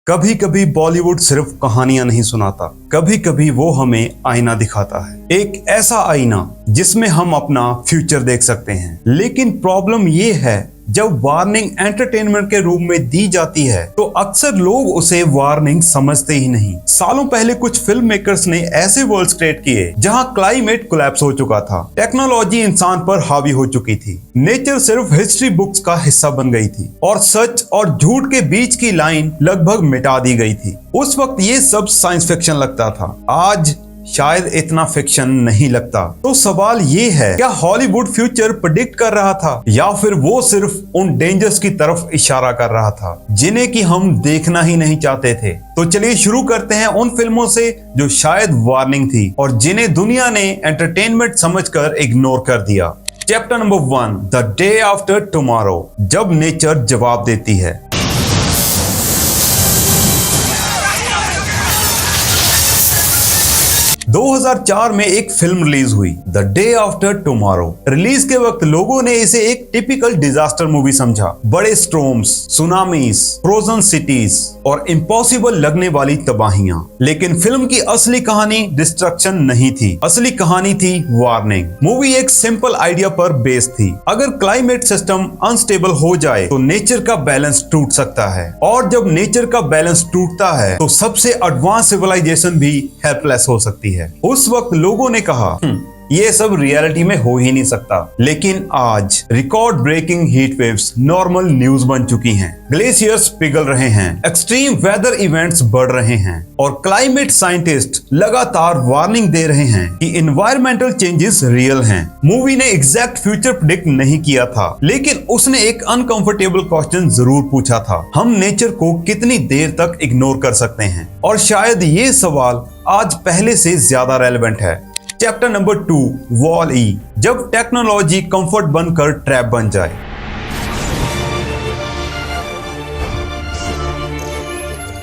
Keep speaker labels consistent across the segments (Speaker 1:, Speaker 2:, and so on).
Speaker 1: कभी कभी बॉलीवुड सिर्फ कहानियां नहीं सुनाता, कभी कभी वो हमें आईना दिखाता है। एक ऐसा आईना जिसमें हम अपना फ्यूचर देख सकते हैं। लेकिन प्रॉब्लम ये है, जब वार्निंग एंटरटेनमेंट के रूप में दी जाती है तो अक्सर लोग उसे वार्निंग समझते ही नहीं। सालों पहले कुछ फिल्म मेकर्स ने ऐसे वर्ल्ड्स क्रिएट किए जहां क्लाइमेट कोलैप्स हो चुका था, टेक्नोलॉजी इंसान पर हावी हो चुकी थी, नेचर सिर्फ हिस्ट्री बुक्स का हिस्सा बन गई थी और सच और झूठ के बीच की लाइन लगभग मिटा दी गई थी। उस वक्त ये सब साइंस फिक्शन लगता था, आज शायद इतना फिक्शन नहीं लगता। तो सवाल ये है, क्या हॉलीवुड फ्यूचर प्रेडिक्ट कर रहा था या फिर वो सिर्फ उन डेंजर्स की तरफ इशारा कर रहा था जिन्हें कि हम देखना ही नहीं चाहते थे। तो चलिए शुरू करते हैं उन फिल्मों से जो शायद वार्निंग थी और जिन्हें दुनिया ने एंटरटेनमेंट समझकर इग्नोर कर दिया। Chapter number 1, the day after tomorrow, जब नेचर जवाब देती है। 2004 में एक फिल्म रिलीज हुई, the day after tomorrow. Release के वक्त लोगों ने इसे एक टिपिकल डिजास्टर मूवी समझा। बड़े स्टॉर्म्स, सुनामीज, फ्रोजन सिटीज और इम्पॉसिबल लगने वाली तबाहियां। लेकिन फिल्म की असली कहानी डिस्ट्रक्शन नहीं थी, असली कहानी थी वार्निंग। मूवी एक सिंपल आइडिया पर बेस्ड थी। अगर क्लाइमेट सिस्टम अनस्टेबल हो जाए तो नेचर का बैलेंस टूट सकता है, और जब नेचर का बैलेंस टूटता है तो सबसे एडवांस सिविलाइजेशन भी हेल्पलेस हो सकती है। उस वक्त लोगों ने कहा ये सब रियलिटी में हो ही नहीं सकता। लेकिन आज record breaking heat waves normal news बन चुकी हैं, ग्लेशियर्स पिघल रहे हैं, एक्सट्रीम वेदर इवेंट्स बढ़ रहे हैं और क्लाइमेट साइंटिस्ट लगातार वार्निंग दे रहे हैं कि इन्वायरमेंटल चेंजेस रियल हैं। मूवी ने एग्जैक्ट फ्यूचर प्रेडिक्ट नहीं किया था, लेकिन उसने एक अनकंफर्टेबल क्वेश्चन जरूर पूछा था, हम नेचर को कितनी देर तक इग्नोर कर सकते हैं? और शायद ये सवाल आज पहले से ज्यादा रेलेवेंट है। चैप्टर नंबर 2, वॉल-ई, जब टेक्नोलॉजी कंफर्ट बनकर ट्रैप बन जाए।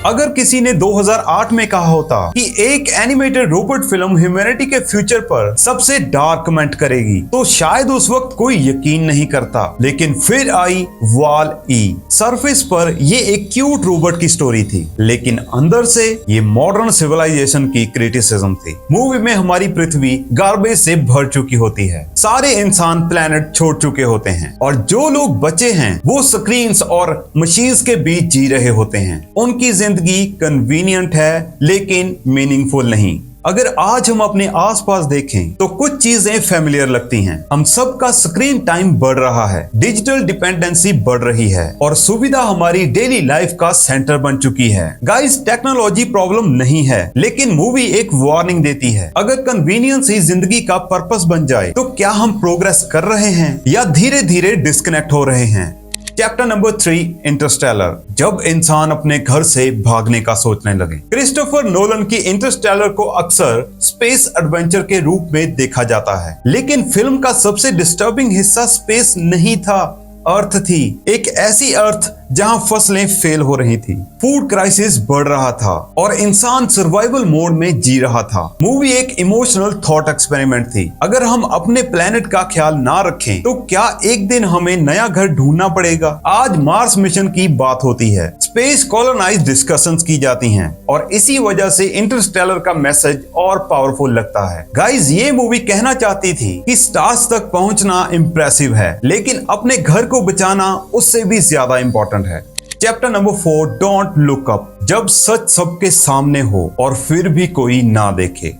Speaker 1: अगर किसी ने 2008 में कहा होता कि एक एनिमेटेड रोबोट फिल्म ह्यूमैनिटी के फ्यूचर पर सबसे डार्क कमेंट करेगी तो शायद उस वक्त कोई यकीन नहीं करता। लेकिन फिर आई वॉल-ई। सरफेस पर ये एक क्यूट रोबोट की स्टोरी थी, लेकिन अंदर से ये मॉडर्न सिविलाइजेशन की क्रिटिसिज्म थी। मूवी में हमारी पृथ्वी गार्बेज से भर चुकी होती है, सारे इंसान प्लेनेट छोड़ चुके होते हैं और जो लोग बचे हैं वो स्क्रीन्स और मशीन्स के बीच जी रहे होते हैं। उनकी जिंदगी कन्वीनियंट है लेकिन मीनिंगफुल नहीं। अगर आज हम अपने आसपास देखें तो कुछ चीजें फेमिलियर लगती हैं। हम सबका स्क्रीन टाइम बढ़ रहा है, डिजिटल डिपेंडेंसी बढ़ रही है और सुविधा हमारी डेली लाइफ का सेंटर बन चुकी है। गाइस, टेक्नोलॉजी प्रॉब्लम नहीं है, लेकिन मूवी एक वार्निंग देती है। अगर कन्वीनियंस ही जिंदगी का पर्पस बन जाए तो क्या हम प्रोग्रेस कर रहे हैं या धीरे धीरे डिस्कनेक्ट हो रहे हैं? चैप्टर नंबर 3, इंटरस्टेलर, जब इंसान अपने घर से भागने का सोचने लगे। क्रिस्टोफर नोलन की इंटरस्टेलर को अक्सर स्पेस एडवेंचर के रूप में देखा जाता है, लेकिन फिल्म का सबसे डिस्टर्बिंग हिस्सा स्पेस नहीं था, अर्थ थी। एक ऐसी अर्थ जहां फसलें फेल हो रही थी, फूड क्राइसिस बढ़ रहा था और इंसान सर्वाइवल मोड में जी रहा था। मूवी एक इमोशनल थॉट एक्सपेरिमेंट थी। अगर हम अपने प्लेनेट का ख्याल ना रखें तो क्या एक दिन हमें नया घर ढूंढना पड़ेगा? आज मार्स मिशन की बात होती है, स्पेस कॉलोनाइज डिस्कशंस की जाती हैं और इसी वजह से इंटरस्टेलर का मैसेज और पावरफुल लगता है। गाइस, ये मूवी कहना चाहती थी कि स्टार्स तक पहुंचना इंप्रेसिव है, लेकिन अपने घर को बचाना उससे भी ज्यादा इंपॉर्टेंट है। Chapter number 4, don't look up, जब सच सबके सामने हो और फिर भी कोई ना देखे।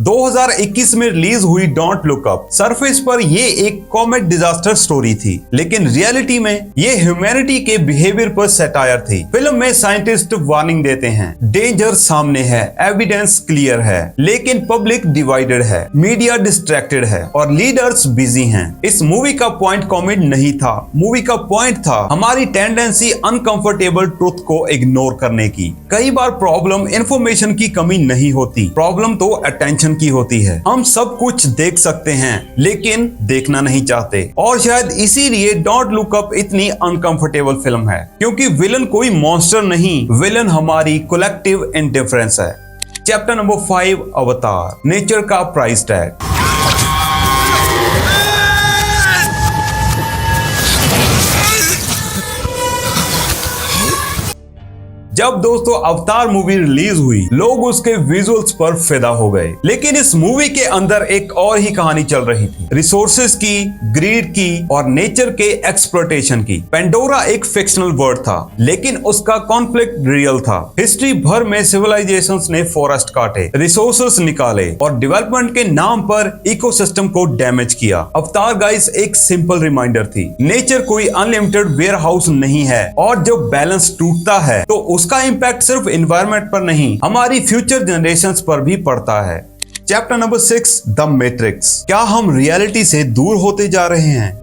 Speaker 1: 2021 में रिलीज हुई डोंट लुक अप सरफेस पर ये एक कॉमेट डिजास्टर स्टोरी थी, लेकिन रियलिटी में ये ह्यूमैनिटी के बिहेवियर पर सैटायर थी। फिल्म में साइंटिस्ट वार्निंग देते हैं, डेंजर सामने है, एविडेंस क्लियर है, लेकिन पब्लिक डिवाइडेड है, मीडिया डिस्ट्रैक्टेड है और लीडर्स बिजी हैं। इस मूवी का पॉइंट कॉमेट नहीं था, मूवी का पॉइंट था हमारी टेंडेंसी अनकंफर्टेबल ट्रुथ को इग्नोर करने की। कई बार प्रॉब्लम इंफॉर्मेशन की कमी नहीं होती, प्रॉब्लम तो अटेंशन की होती है। हम सब कुछ देख सकते हैं लेकिन देखना नहीं चाहते, और शायद इसीलिए डोंट लुक अप इतनी अनकंफर्टेबल फिल्म है, क्योंकि विलन कोई मॉन्स्टर नहीं, विलन हमारी कलेक्टिव इंडिफरेंस है। चैप्टर नंबर 5, अवतार, नेचर का प्राइस टैग। जब दोस्तों अवतार मूवी रिलीज हुई, लोग उसके विजुअल्स पर फिदा हो गए। लेकिन इस मूवी के अंदर एक और ही कहानी चल रही थी, रिसोर्सेज की, ग्रीड की और नेचर के एक्सप्लॉयटेशन की। पेंडोरा एक फिक्शनल वर्ड था, लेकिन उसका कॉन्फ्लिक्ट रियल था। हिस्ट्री भर में सिविलाइजेशंस ने फॉरेस्ट काटे, रिसोर्सेज निकाले और डेवलपमेंट के नाम पर इकोसिस्टम को डैमेज किया। अवतार गाइस एक सिंपल रिमाइंडर थी, नेचर कोई अनलिमिटेड वेयर हाउस नहीं है और जब बैलेंस टूटता है तो उसका इंपैक्ट सिर्फ एनवायरनमेंट पर नहीं, हमारी फ्यूचर जनरेशंस पर भी पड़ता है। Chapter number 6, the matrix. क्या हम रियलिटी से दूर होते जा रहे हैं?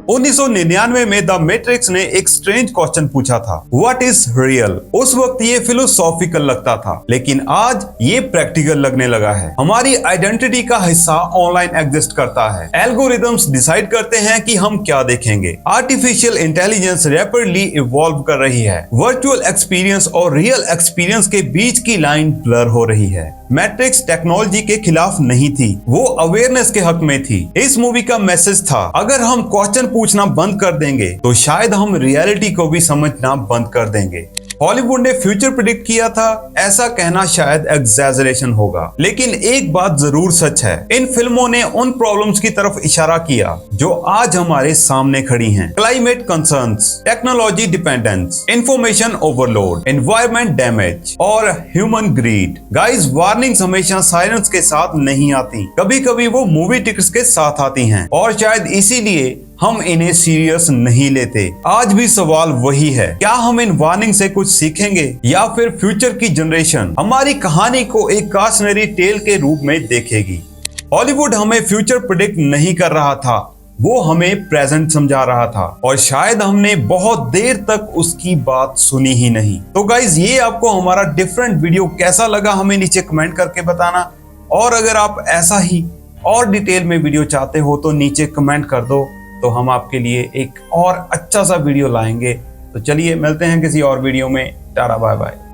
Speaker 1: 1999 में द मैट्रिक्स ने एक स्ट्रेंज क्वेश्चन पूछा था, व्हाट इज रियल? उस वक्त ये फिलोसॉफिकल लगता था, लेकिन आज ये प्रैक्टिकल लगने लगा है। हमारी आइडेंटिटी का हिस्सा ऑनलाइन एग्जिस्ट करता है। एल्गोरिदम्स डिसाइड करते हैं कि हम क्या देखेंगे। आर्टिफिशियल इंटेलिजेंस रैपिडली इवॉल्व कर रही है। वर्चुअल एक्सपीरियंस और रियल एक्सपीरियंस के बीच की लाइन ब्लर हो रही है। मैट्रिक्स टेक्नोलॉजी के खिलाफ नहीं थी, वो अवेयरनेस के हक में थी। इस मूवी का मैसेज था, अगर हम क्वेश्चन पूछना बंद कर देंगे तो शायद हम रियलिटी को भी समझना बंद कर देंगे। हॉलीवुड ने फ्यूचर प्रिडिक्ट किया था, ऐसा कहना शायद एग्जैजरेशन होगा, लेकिन एक बात जरूर सच है, इन फिल्मों ने उन प्रॉब्लम्स की तरफ इशारा किया जो आज हमारे सामने खड़ी हैं। Climate concerns, technology dependence, information overload, environment damage और ह्यूमन ग्रीड। गाइस, वार्निंग्स हमेशा साइलेंस के साथ नहीं आती, कभी कभी वो मूवी टिकट्स के साथ आती हैं और शायद इसीलिए हम इन्हें सीरियस नहीं लेते। आज भी सवाल वही है, क्या हम इन वार्निंग से कुछ सीखेंगे या फिर फ्यूचर की जनरेशन हमारी कहानी को एक कॉशनरी टेल के रूप में देखेगी? हॉलीवुड हमें फ्यूचर प्रेडिक्ट नहीं कर रहा था, वो हमें प्रेजेंट समझा रहा था और शायद हमने बहुत देर तक उसकी बात सुनी ही नहीं। तो गाइज, ये आपको हमारा डिफरेंट वीडियो कैसा लगा हमें नीचे कमेंट करके बताना, और अगर आप ऐसा ही और डिटेल में वीडियो चाहते हो तो नीचे कमेंट कर दो, तो हम आपके लिए एक और अच्छा सा वीडियो लाएंगे। तो चलिए मिलते हैं किसी और वीडियो में। Tata bye bye.